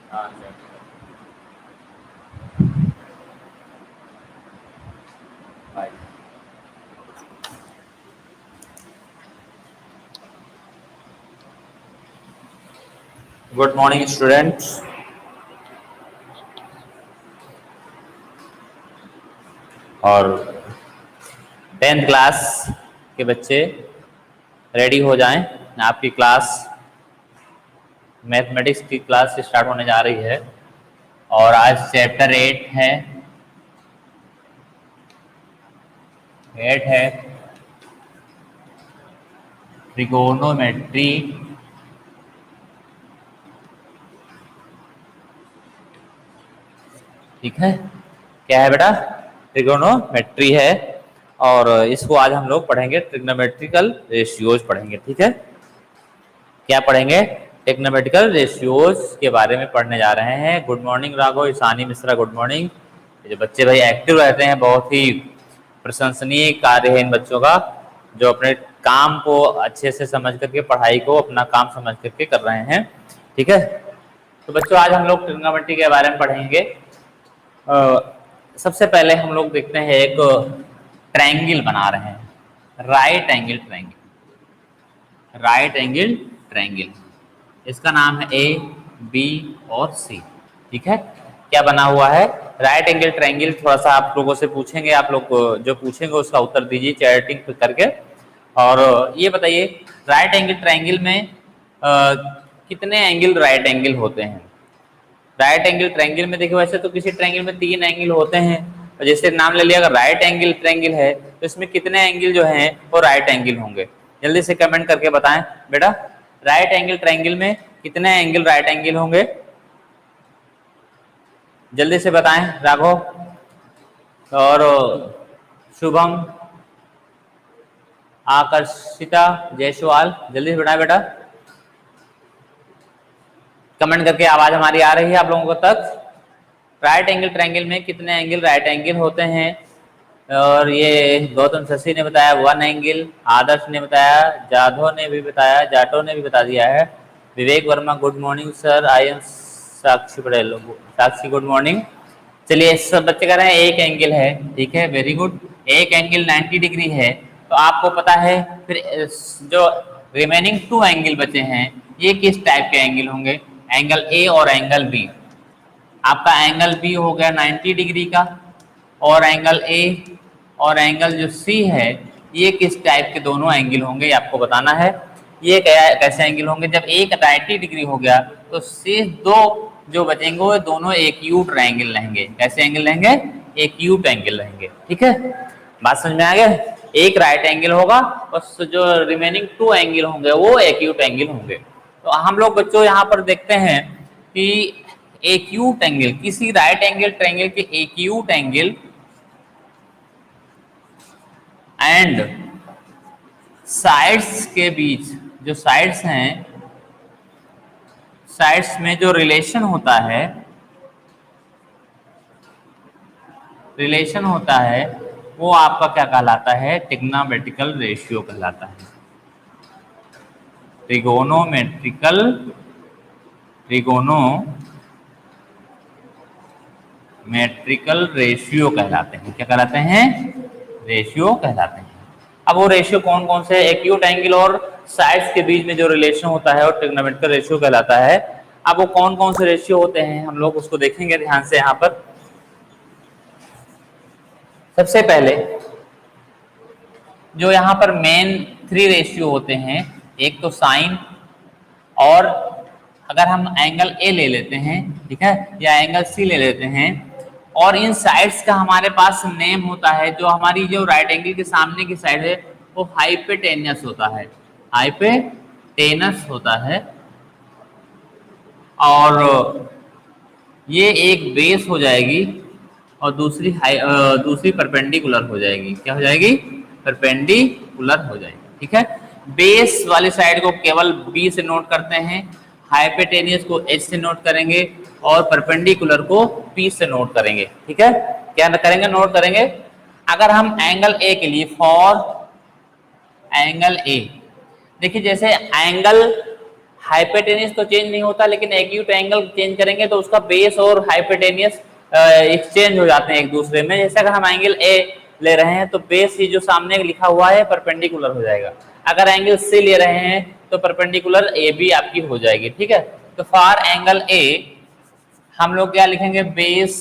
Good morning students. और 10th class के बच्चे रेडी हो जाएं। आपकी क्लास मैथमेटिक्स की क्लास स्टार्ट होने जा रही है और आज चैप्टर 8 है ट्रिगोनोमेट्री। ठीक है, क्या है बेटा? ट्रिगोनोमेट्री है और इसको आज हम लोग पढ़ेंगे, ट्रिग्नोमेट्रिकल रेशियोज पढ़ेंगे। ठीक है, क्या पढ़ेंगे? ट्रिग्नोमेट्रिकल रेशियोज के बारे में पढ़ने जा रहे हैं। Good morning Raghav, Ishani Mishra, good morning. जो बच्चे भाई एक्टिव रहते हैं, बहुत ही प्रशंसनीय कार्य है इन बच्चों का, जो अपने काम को अच्छे से समझ करके, पढ़ाई को अपना काम समझ करके कर रहे हैं। ठीक है, तो बच्चों आज हम लोग ट्रिग्नोमेट्री के बारे में पढ़ेंगे। सबसे पहले हम लोग देखते हैं, एक ट्रायंगल बना रहे हैं, right angle triangle. Right angle triangle, इसका नाम है ए, बी और सी। ठीक है, क्या बना हुआ है? Right angle triangle. थोड़ा सा आप लोगों से पूछेंगे, आप लोग जो पूछेंगे उसका उत्तर दीजिए चैटिंग करके। और ये बताइए, राइट एंगल ट्रायंगल में कितने एंगल राइट एंगल होते हैं? राइट एंगल ट्रायंगल में देखिए, वैसे तो किसी ट्रायंगल में 3 एंगल होते हैं, और जैसे नाम ले लिया, अगर राइट एंगल ट्रायंगल है तो इसमें कितने एंगल जो हैं वो राइट एंगल होंगे? जल्दी से कमेंट करके बताएं बेटा, राइट एंगल ट्रायंगल में कितने एंगल राइट एंगल होंगे? जल्दी से बताएं राघव और शुभम, आकर्षिता, जयसवाल, जल्दी से बताएं बेटा, कमेंट करके। आवाज हमारी आ रही है आप लोगों तक? राइट एंगल ट्रायंगल में कितने एंगल राइट एंगल होते हैं? और ये गौतम शशि ने बताया 1 एंगल, आदर्श ने बताया, जाधव ने भी बताया, जाटो ने भी बता दिया है, Vivek Verma good morning sir, I am Sakshi Patel, Sakshi good morning. चलिए, सब बच्चे कह रहे हैं 1 एंगल है। ठीक है, वेरी गुड। 1 एंगल 90 डिग्री है, तो आपको पता है फिर जो रिमेनिंग 2 एंगल बचे हैं ये किस टाइप के एंगल होंगे? एंगल ए और एंगल बी। आपका एंगल बी हो गया 90 डिग्री का, और एंगल ए और एंगल जो सी है ये किस टाइप के दोनों एंगल होंगे, ये आपको बताना है। ये कैसे एंगल होंगे? जब एक 90 डिग्री हो गया तो शेष 2 जो बचेंगे वो दोनों एक्यूट एंगल रहेंगे। कैसे एंगल रहेंगे? एक्यूट एंगल रहेंगे। ठीक है, बात समझ में आ गया? एक राइट एंगल होगा और जो रिमेनिंग 2 एंगल होंगे वो एक्यूट एंगल होंगे। तो हम लोग बच्चों यहाँ पर देखते हैं कि एक्यूट एंगल, किसी राइट एंगल ट्रायंगल के एक्यूट एंगल एंड साइड्स के बीच, जो साइड्स हैं, साइड्स में जो रिलेशन होता है वो आपका क्या कहलाता है? ट्रिग्नोमेट्रिकल रेशियो कहलाता है। ट्रिगोनोमेट्रिकल रेशियो कहलाते हैं। क्या कहलाते हैं? रेशियो कहलाते हैं। अब वो रेशियो कौन कौन से? एक्यूट एंगल और साइड्स के बीच में जो रिलेशन होता है और ट्रिग्नोमेट्रिकल रेशियो कहलाता है। अब वो कौन कौन से रेशियो होते हैं हम लोग उसको देखेंगे ध्यान से। यहाँ पर सबसे पहले जो यहाँ पर मेन 3 रेशियो होते हैं, एक तो साइन, और अगर हम एंगल ए ले लेते हैं, ठीक है, या एंगल सी ले लेते हैं, और इन साइड्स का हमारे पास नेम होता है। जो हमारी जो राइट एंगल के सामने की साइड है वो हाइपोटेनस होता है, हाइपोटेनस होता है, और ये एक बेस हो जाएगी और दूसरी परपेंडिकुलर हो जाएगी। क्या हो जाएगी? परपेंडिकुलर हो जाएगी। ठीक है, बेस वाली साइड को केवल बी से नोट करते हैं, हाइपोटेनियस को एच से नोट करेंगे, और परपेंडिकुलर को पी से नोट करेंगे। ठीक है, क्या करेंगे? नोट करेंगे। अगर हम एंगल ए के लिए, फॉर एंगल ए, देखिए जैसे एंगल हाइपोटेनियस तो चेंज नहीं होता, लेकिन एक्यूट एंगल चेंज करेंगे तो उसका बेस और हाइपोटेनियस एक्सचेंज हो जाते हैं एक दूसरे में। जैसे अगर हम एंगल ए ले रहे हैं तो बेस ही जो सामने लिखा हुआ है परपेंडिकुलर हो जाएगा। अगर एंगल सी ले रहे हैं तो परपेंडिकुलर ए बी आपकी हो जाएगी, ठीक है। तो फॉर एंगल ए हम लोग क्या लिखेंगे, base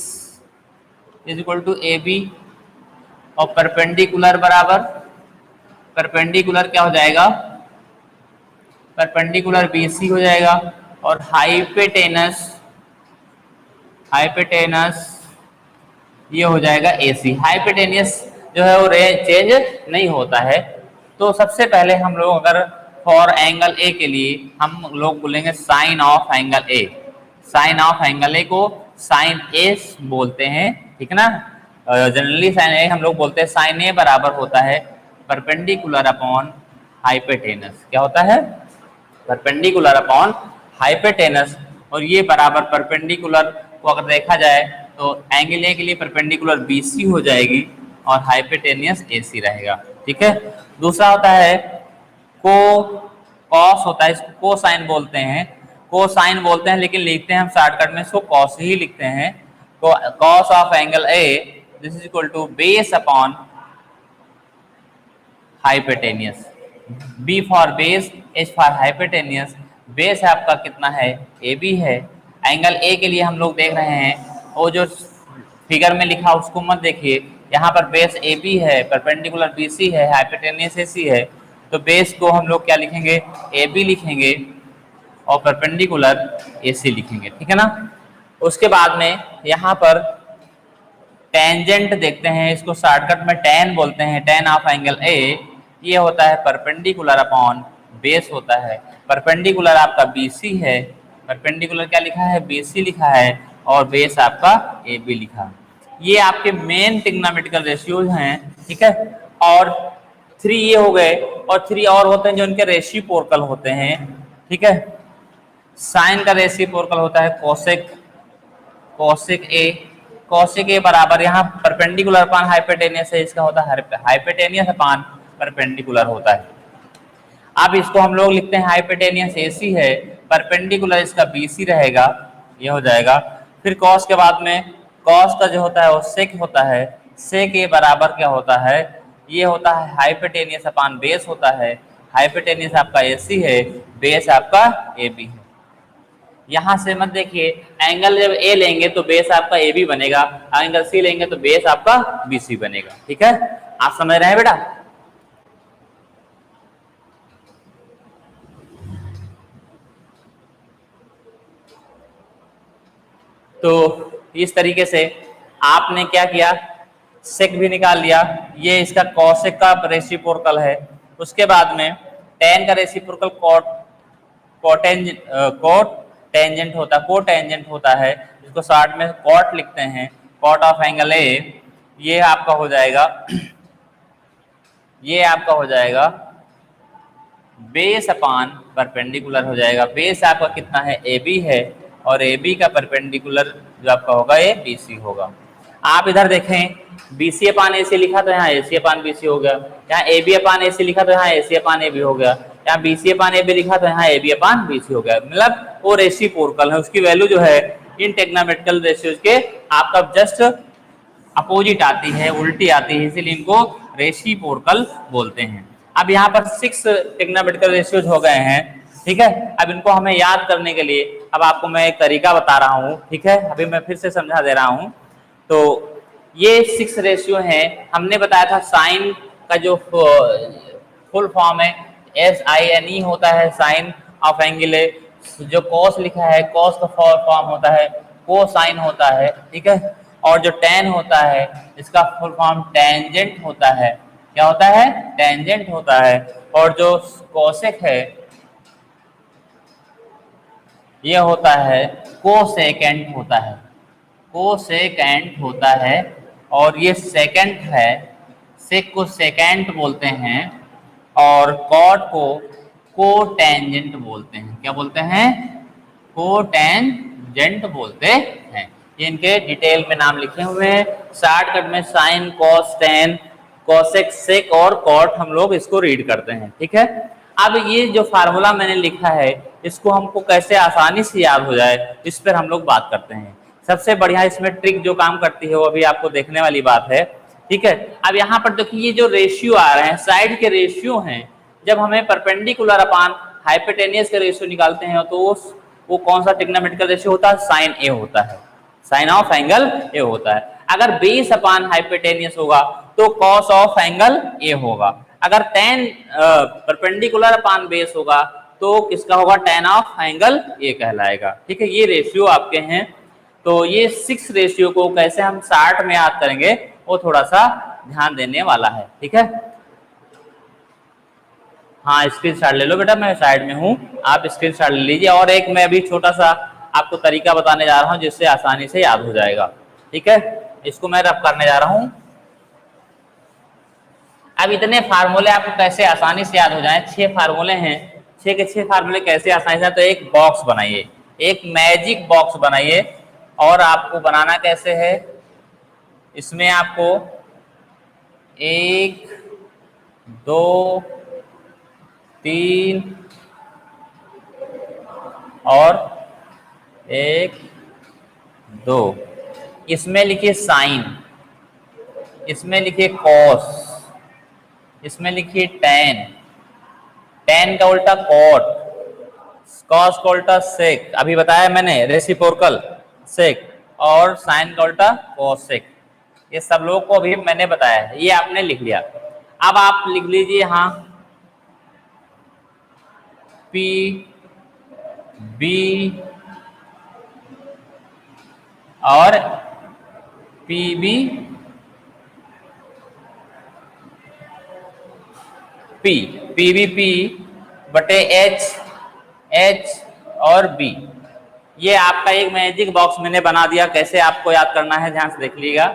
is equal to A B और परपेंडिकुलर बराबर, परपेंडिकुलर क्या हो जाएगा, परपेंडिकुलर BC हो जाएगा और हाइपोटेनस, हाइपोटेनस ये हो जाएगा AC। हाइपोटेनियस जो है वो चेंज नहीं होता है। तो सबसे पहले हम लोग अगर फॉर एंगल ए के लिए हम लोग बोलेंगे sine of angle A. Sine of angle A को साइन ए बोलते हैं, ठीक है ना। जनरली साइन ए हम लोग बोलते हैं साइन ए बराबर होता है परपेंडिकुलर अपॉन हाइपोटेनस। क्या होता है, परपेंडिकुलर अपॉन हाइपोटेनस। और ये बराबर परपेंडिकुलर को अगर देखा जाए तो एंगल ए के लिए परपेंडिकुलर BC हो जाएगी और हाइपोटेनियस AC रहेगा, ठीक है। दूसरा होता है कॉस होता है, इसको कोसाइन बोलते हैं, कोसाइन बोलते हैं, लेकिन लिखते हैं हम शॉर्टकट में इसको कॉस ही लिखते हैं। तो cos of angle A this is equal to base upon hypotenuse. B for base, H for hypotenuse. Base आपका कितना है, AB है। एंगल ए के लिए हम लोग देख रहे हैं, वो जो फिगर में लिखा उसको मत देखिए, यहाँ पर बेस AB है, परपेंडिकुलर BC है, हाइपोटेनियस AC है। तो बेस को हम लोग क्या लिखेंगे, AB लिखेंगे और परपेंडिकुलर AC लिखेंगे, ठीक है ना। उसके बाद में यहाँ पर टेंजेंट देखते हैं, इसको शॉर्टकट में टेन बोलते हैं, टेन ऑफ एंगल ए। ये होता है परपेंडिकुलर अपॉन बेस होता है। परपेंडिकुलर आपका BC है, परपेंडिकुलर क्या लिखा है, BC लिखा है और बेस आपका AB लिखा। ये आपके मेन ट्रिग्नोमेट्रिकल रेशियोज हैं, ठीक है। और 3 ये हो गए और 3 और होते हैं जो इनके रेसिप्रोकल होते हैं, ठीक है। साइन का रेसिप्रोकल होता है कोसेक, कोसेक ए। कोसेक ए बराबर यहाँ परपेंडिकुलर अपॉन हाइपोटेनियस है, इसका होता है हाइपोटेनियस अपॉन परपेंडिकुलर होता है। अब इसको हम लोग लिखते हैं हाइपोटेनियस AC है, परपेंडिकुलर इसका BC रहेगा, ये हो जाएगा। फिर कॉस के बाद में कॉस का जो होता है वो सेक होता है, सेक ए बराबर क्या होता है, ये होता है हाइपोटेनियस अपॉन बेस होता है। हाइपोटेनियस आपका AC है, बेस आपका AB है। यहाँ से मत देखिए, एंगल जब ए लेंगे तो बेस आपका AB बनेगा, एंगल C लेंगे तो बेस आपका BC बनेगा, ठीक है। आप समझ रहे हैं बेटा। तो इस तरीके से आपने क्या किया, सेक भी निकाल लिया, ये इसका कॉसेक का रेसिप्रोकल है। उसके बाद में टेन का रेसिप्रोकल कोट टेंजेंट होता है, कोटेंजेंट होता है, जिसको शॉर्ट में कॉट लिखते हैं, कॉट ऑफ एंगल ए। ये आपका हो जाएगा, ये आपका हो जाएगा बेस अपान परपेंडिकुलर हो जाएगा। बेस आपका कितना है, AB है और AB का परपेंडिकुलर जो आपका होगा ये BC होगा। आप इधर देखें, BC अपान AC लिखा तो यहाँ AC अपान BC हो गया, यहाँ AB अपान AC लिखा तो यहाँ AC अपान AB हो गया, यहाँ BC अपान AB लिखा तो यहाँ AB अपान BC हो गया। मतलब वो रेसिप्रोकल है, उसकी वैल्यू जो है इन ट्रिग्नोमेट्रिकल रेशियोज के आपका जस्ट अपोजिट आती है, उल्टी आती है, इसीलिए इनको रेसिप्रोकल बोलते हैं। अब यहाँ पर 6 ट्रिग्नोमेट्रिकल रेशियोज हो गए हैं, ठीक है। अब इनको हमें याद करने के लिए अब आपको मैं एक तरीका बता रहा हूँ, ठीक है। अभी मैं फिर से समझा दे रहा हूँ। तो ये 6 रेशियो हैं। हमने बताया था साइन का जो फुल फॉर्म है SINE होता है, साइन ऑफ एंगल ए। जो कॉस लिखा है, कॉस का फॉर्म होता है कोसाइन होता है, ठीक है। और जो टेन होता है इसका फुल फॉर्म टेंजेंट होता है। क्या होता है, टेंजेंट होता है। और जो कोसेक है ये होता है कोसेकेंट होता है, कोसेकेंट होता है। और ये सेकेंड है, सेक को सेकेंट बोलते हैं और कॉट को कोटेंजेंट बोलते हैं। क्या बोलते हैं, कोटेंजेंट बोलते हैं। ये इनके डिटेल में नाम लिखे हुए हैं। शॉर्टकट में साइन, कॉस, टेन, कोसेक, सेक और कॉट हम लोग इसको रीड करते हैं, ठीक है। अब ये जो फार्मूला मैंने लिखा है इसको हमको कैसे आसानी से याद हो जाए, इस पर हम लोग बात करते हैं। सबसे बढ़िया इसमें ट्रिक जो काम करती है वो अभी आपको देखने वाली बात है, ठीक है। अब यहाँ पर देखिए ये जो रेशियो आ रहे हैं साइड के रेशियो हैं, जब हमें परपेंडिकुलर अपान हाइपोटेनियस के रेशियो निकालते हैं तो वो कौन सा ट्रिग्नोमेट्रिकल रेशियो होता है, साइन ए होता है, साइन ऑफ एंगल ए होता है। अगर बेस अपान हाइपोटेनियस होगा तो कॉस ऑफ एंगल ए होगा। अगर टेन परपेंडिकुलर अपान बेस होगा तो किसका होगा, टेन ऑफ एंगल ए कहलाएगा, ठीक है। ये रेशियो आपके हैं। तो ये 6 रेशियो को कैसे हम 60 में याद करेंगे वो थोड़ा सा ध्यान देने वाला है, ठीक है। हाँ स्क्रीनशॉट ले लो बेटा, मैं साइड में हूँ, आप स्क्रीनशॉट ले लीजिए। और एक मैं अभी छोटा सा आपको तरीका बताने जा रहा हूँ जिससे आसानी से याद हो जाएगा, ठीक है। इसको मैं रब करने जा रहा हूँ। अब इतने फार्मूले आपको कैसे आसानी से याद हो जाएं, 6 फार्मूले हैं, 6 के 6 फार्मूले कैसे आसानी से, तो एक बॉक्स बनाइए, एक मैजिक बॉक्स बनाइए। और आपको बनाना कैसे है, इसमें आपको 1 2 3 और 1 2, इसमें लिखिए साइन, इसमें लिखिए कॉस, इसमें लिखिए टेन, टेन का उल्टा कॉट, कॉस का उल्टा सेक, अभी बताया मैंने रेसिप्रोकल सेक, और साइन का उल्टा कोसेक। ये सब लोगों को अभी मैंने बताया है, ये आपने लिख लिया। अब आप लिख लीजिए यहाँ पी बी और P B P, P B P बटे एच, एच और बी। ये आपका एक मैजिक बॉक्स मैंने बना दिया। कैसे आपको याद करना है ध्यान से देख लीजिएगा।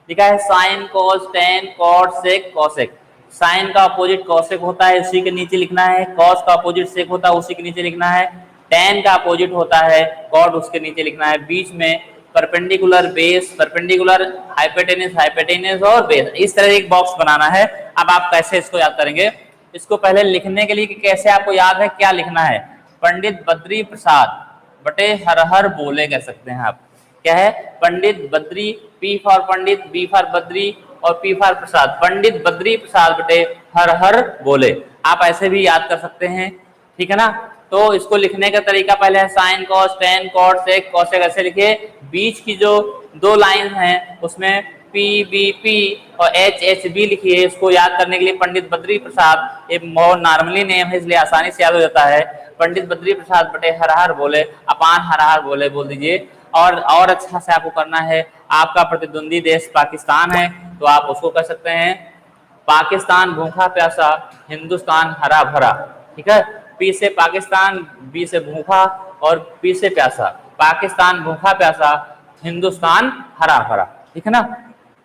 लिखा है sine cos tan cot sec cosec. Sine का अपोजिट कॉसेक होता है, उसी के नीचे लिखना है। कॉस का अपोजिट सेक होता है, उसी के नीचे लिखना है। टेन का अपोजिट होता है कॉट, उसके नीचे लिखना है। बीच में perpendicular base, perpendicular hypotenuse, hypotenuse और बेस, इस तरह एक बॉक्स बनाना है। अब आप कैसे इसको याद करेंगे, इसको पहले लिखने के लिए कि कैसे आपको याद है क्या लिखना है, पंडित बद्री प्रसाद बटे हर हर बोले कह सकते हैं आप। क्या है, Pandit Badri, P for Pandit, B for Badri और पी फॉर प्रसाद, पंडित बद्री प्रसाद बटे हर हर बोले। आप ऐसे भी याद कर सकते हैं, ठीक है ना। तो इसको लिखने का तरीका पहले है sine cos tan cot sec cosec, ऐसे लिखिए। बीच की जो 2 लाइन हैं उसमें पी बी पी और एच एच बी लिखिए। इसको याद करने के लिए पंडित बद्री प्रसाद एक नॉर्मली नेम है इसलिए आसानी से याद हो जाता है। पंडित बद्री प्रसाद बटे हर हर बोले अपान हर हर बोले बोल दीजिए। और अच्छा से आपको करना है, आपका प्रतिद्वंदी देश पाकिस्तान है तो आप उसको कह सकते हैं पाकिस्तान भूखा प्यासा, हिंदुस्तान हरा भरा, ठीक है। पी से पाकिस्तान, बी से भूखा और पी से प्यासा। पाकिस्तान भूखा प्यासा, हिंदुस्तान हरा भरा, ठीक है ना।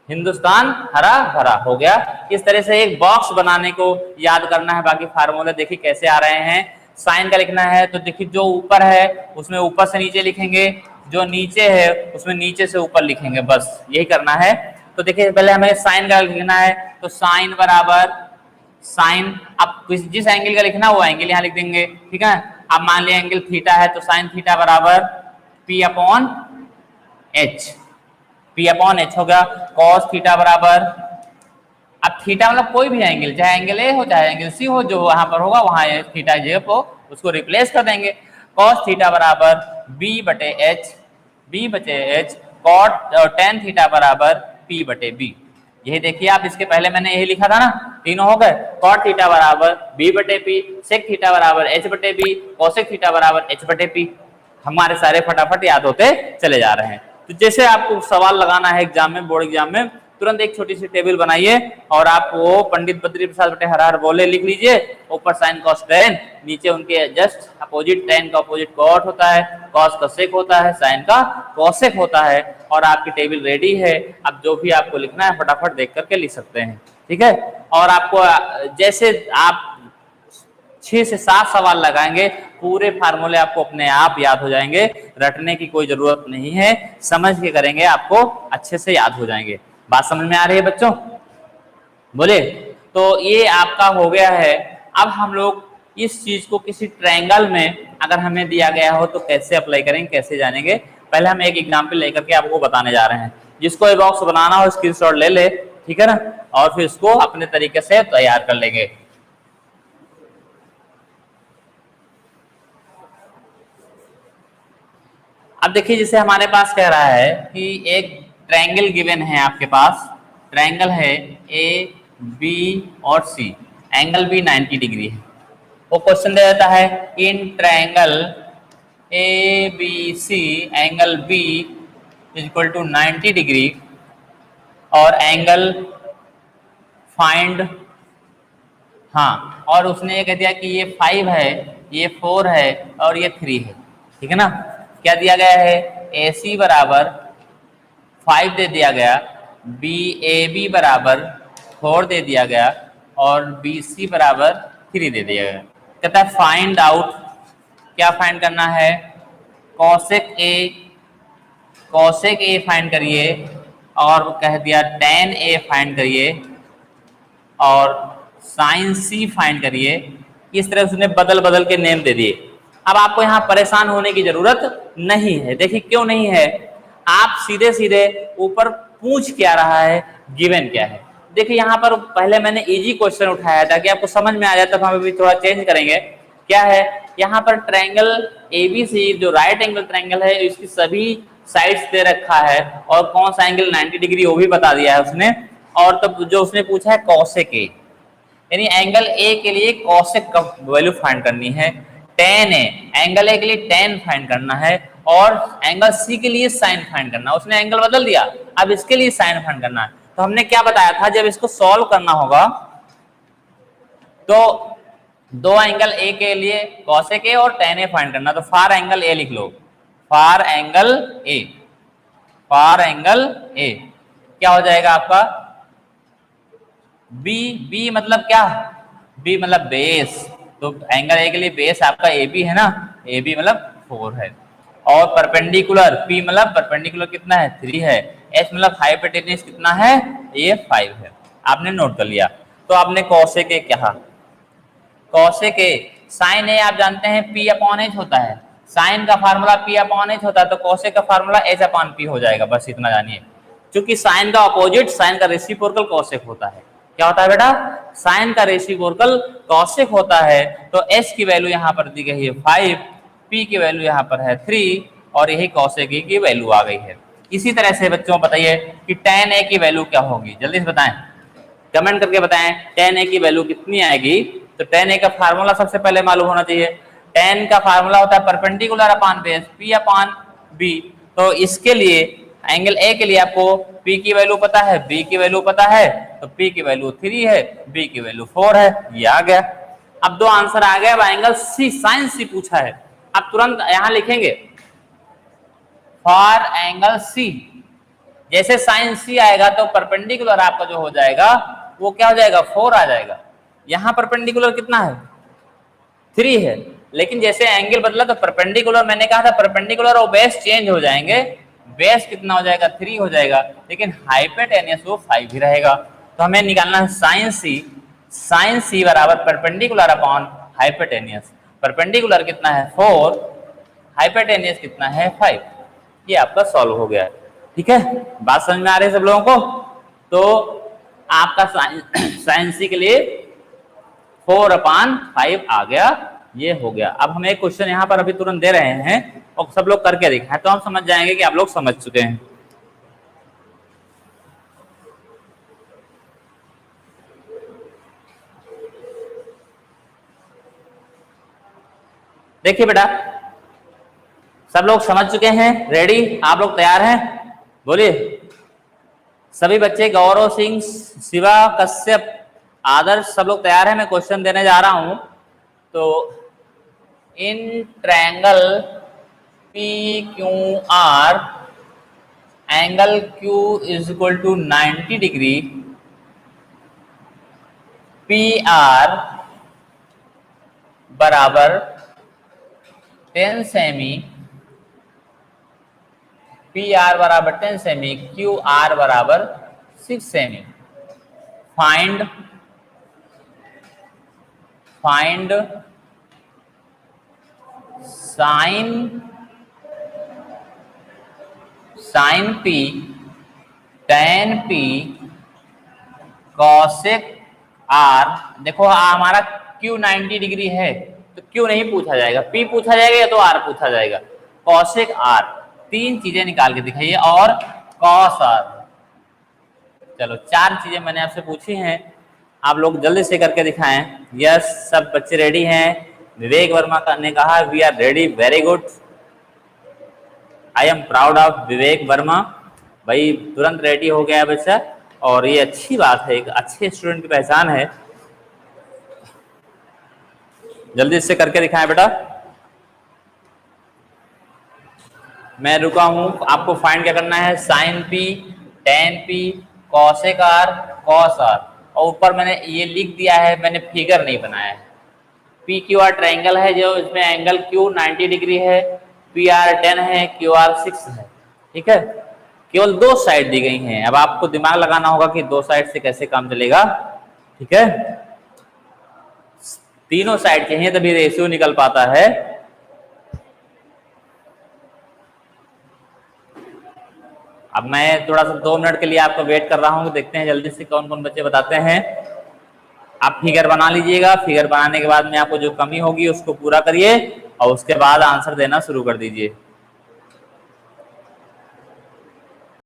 हिंदुस्तान हरा भरा हो गया। इस तरह से एक बॉक्स बनाने को याद करना है। बाकी फार्मूले देखिए कैसे आ रहे हैं। साइन का लिखना है तो देखिए जो ऊपर है उसमें ऊपर से नीचे लिखेंगे, जो नीचे है उसमें नीचे से ऊपर लिखेंगे, बस यही करना है। तो देखिए पहले हमें साइन का लिखना है तो साइन बराबर साइन, अब जिस एंगल का लिखना है वो एंगल यहाँ लिख देंगे, ठीक है। अब मान लिया एंगल थीटा है तो साइन थीटा बराबर P upon H, P upon H हो गया। कॉस थीटा बराबर, अब थीटा मतलब कोई भी एंगल, चाहे एंगल ए हो चाहे एंगल सी हो, जो वहां पर होगा वहां थीटा जगह को उसको रिप्लेस कर देंगे। कॉस थीटा बराबर बी बटे एच, बी बटे एच। कॉट टेन थीटा बराबर पी बटे बी। यही देखिए आप, इसके पहले मैंने यही लिखा था ना, तीनों हो गए। कॉट थीटा बराबर बी बटे पी, सेक थीटा बराबर एच बटे बी, कोसेक थीटा बराबर एच बटे पी। हमारे सारे फटाफट याद होते चले जा रहे हैं। तो जैसे आपको सवाल लगाना है एग्जाम में, बोर्ड एग्जाम में, तुरंत एक छोटी सी टेबल बनाइए और आप वो पंडित बद्री प्रसाद बटे हर हर बोले लिख लीजिए। ऊपर साइन कॉस टेन, नीचे उनके जस्ट अपोजिट, टेन का अपोजिट कॉट होता है, कॉस का सेक होता है, साइन का कोसेक होता है। और आपकी टेबल रेडी है। अब जो भी आपको लिखना है फटाफट देख करके लिख सकते हैं, ठीक है। और आपको जैसे आप 6 से 7 सवाल लगाएंगे, पूरे फार्मूले आपको अपने आप याद हो जाएंगे, रटने की कोई जरूरत नहीं है, समझ के करेंगे आपको अच्छे से याद हो जाएंगे। बात समझ में आ रही है बच्चों? बोले तो ये आपका हो गया है। अब हम लोग इस चीज को किसी ट्रायंगल में अगर हमें दिया गया हो तो कैसे अप्लाई करेंगे, कैसे जानेंगे। पहले हम एक एग्जाम्पल लेकर के आपको बताने जा रहे हैं। जिसको ये बॉक्स बनाना हो स्क्रीनशॉट ले ले, ठीक है ना, और फिर इसको अपने तरीके से तैयार कर लेंगे। अब देखिए जैसे हमारे पास कह रहा है कि एक ट्रायंगल गिवन है आपके पास, ट्रायंगल है ए बी और सी, एंगल भी 90 डिग्री है। वो क्वेश्चन दे देता है in triangle A B C angle B equal to 90 degree और एंगल फाइंड, हाँ, और उसने ये कह दिया कि ये 5 है, ये 4 है और ये 3 है, ठीक है ना। क्या दिया गया है, ए सी बराबर 5 दे दिया गया, बी ए बी बराबर 4 दे दिया गया और बी सी बराबर 3 दे दिया गया। कहता है फाइंड आउट, क्या फाइंड करना है, कॉसेक ए फाइंड करिए और कह दिया tan ए फाइंड करिए और साइन सी फाइंड करिए। इस तरह उसने बदल बदल के नेम दे दिए। अब आपको यहाँ परेशान होने की जरूरत नहीं है। देखिए क्यों नहीं है, आप सीधे सीधे ऊपर पूछ क्या रहा है, गिवन क्या है। देखिए यहाँ पर पहले मैंने इजी क्वेश्चन उठाया था कि आपको समझ में आ जाए, तब हम अभी थोड़ा चेंज करेंगे। क्या है यहाँ पर ट्रायंगल एबीसी जो राइट एंगल ट्रायंगल है, इसकी सभी साइड्स दे रखा है और कौन सा एंगल 90 डिग्री वो भी बता दिया है उसने। और तब जो उसने पूछा है कॉसेक ए, यानी एंगल ए के लिए कॉसेक का वैल्यू फाइंड करनी है, tan ए एंगल ए के लिए tan फाइंड करना है और एंगल सी के लिए साइन फाइंड करना है। उसने एंगल बदल दिया, अब इसके लिए साइन फाइंड करना है। तो हमने क्या बताया था, जब इसको सॉल्व करना होगा तो दो एंगल ए के लिए कॉसेक ए और tan ए फाइंड करना। तो फार एंगल ए लिख लो, फार angle A, far angle A क्या हो जाएगा आपका, बी, बी मतलब क्या, बी मतलब बेस, तो एंगल ए के लिए बेस आपका ए बी है ना, ए बी मतलब 4 है। और परपेंडिकुलर पी मतलब परपेंडिकुलर कितना है, 3 है। एच मतलब हाइपोटेन्यूज कितना है, ये 5 है। आपने नोट कर लिया। तो आपने कॉसेक ए कहा, कॉसेक ए, साइन ए आप जानते हैं पी अपॉन एच होता है, साइन का फार्मूला पी अपॉन एच होता है, तो कॉसेक का फार्मूला एच अपॉन पी हो जाएगा, बस इतना जानिए। क्योंकि साइन का अपोजिट साइन का रेसिप्रोकल कॉसेक होता है। क्या होता है बेटा, साइन का रेसिप्रोकल कॉसेक होता है। तो एच की वैल्यू यहाँ पर दी गई है 5, पी की वैल्यू यहाँ पर है 3 और यही कॉसेक ए की वैल्यू आ गई है। इसी तरह से बच्चों बताइए कि tan ए की वैल्यू क्या होगी, जल्दी से बताएं, कमेंट करके बताएं tan ए की वैल्यू कितनी आएगी। तो tan ए का फार्मूला सबसे पहले मालूम होना चाहिए। tan का फार्मूला होता है perpendicular upon base, P upon B. तो इसके लिए एंगल ए के लिए आपको P की वैल्यू पता है, B की वैल्यू पता है, तो P की वैल्यू 3 है, B की वैल्यू 4 है, ये आ गया। अब दो आंसर आ गए। अब एंगल C, साइन C पूछा है, अब तुरंत यहां लिखेंगे फॉर एंगल C। जैसे साइन C आएगा तो परपेंडिकुलर आपका जो हो जाएगा वो क्या हो जाएगा, 4 आ जाएगा। यहां परपेंडिकुलर कितना है, 3 है, लेकिन जैसे एंगल बदला तो परपेंडिकुलर, मैंने कहा था परपेंडिकुलर और बेस चेंज हो जाएंगे, बेस कितना हो जाएगा, 3 हो जाएगा, लेकिन हाइपोटेन्यूज वो 5 ही रहेगा। तो हमें निकालना है साइन सी, साइन सी बराबर परपेंडिकुलर अपॉन हाइपोटेन्यूज। परपेंडिकुलर कितना है 4, हाइपोटेन्यूज कितना है 5। ये आपका सॉल्व हो गया है। ठीक है, बात समझ में आ रही है सब लोगों को। तो आपका साइन सी के लिए 4/5 आ गया, ये हो गया। अब हम एक क्वेश्चन यहाँ पर अभी तुरंत दे रहे हैं और सब लोग करके दिखाएं तो हम समझ जाएंगे कि आप लोग समझ चुके हैं। देखिए बेटा, सब लोग समझ चुके हैं, रेडी, आप लोग तैयार हैं, बोलिए। सभी बच्चे, गौरव सिंह, शिवा, कश्यप, आदर्श, सब लोग तैयार हैं। मैं क्वेश्चन देने जा रहा हूं। तो in triangle PQR angle Q is equal to 90 degree, PR बराबर 10 सेमी, PR बराबर 10 सेमी, QR बराबर 6 सेमी। Find sine P tan P cosec R. देखो हमारा क्यू 90 डिग्री है तो क्यू नहीं पूछा जाएगा, पी पूछा जाएगा या तो आर पूछा जाएगा। कॉसेक आर, तीन चीजें निकाल के दिखाइए और कॉस आर। चलो 4 चीजें मैंने आपसे पूछी हैं, आप लोग जल्दी से करके दिखाएं। यस, सब बच्चे रेडी हैं। विवेक वर्मा ने कहा we are ready, very good. I am proud of Vivek Verma. भाई तुरंत रेडी हो गया बच्चा, और ये अच्छी बात है, एक अच्छे स्टूडेंट की पहचान है। जल्दी से करके दिखाएं बेटा। मैं रुका हूं, आपको फाइंड क्या करना है, sine P tan P cosec R cos R. और ऊपर मैंने ये लिख दिया है, मैंने फिगर नहीं बनाया है। पी क्यू आर ट्रायंगल है, जो इसमें एंगल क्यू 90 डिग्री है, पी आर 10 है, क्यू आर 6 है। ठीक है, केवल 2 साइड दी गई हैं। अब आपको दिमाग लगाना होगा कि 2 साइड से कैसे काम चलेगा। ठीक है, तीनों साइड चाहिए तभी रेशियो निकल पाता है। अब मैं थोड़ा सा 2 मिनट के लिए आपको वेट कर रहा हूं, देखते हैं जल्दी से कौन कौन बच्चे बताते हैं। आप फिगर बना लीजिएगा, फिगर बनाने के बाद में आपको जो कमी होगी उसको पूरा करिए और उसके बाद आंसर देना शुरू कर दीजिए।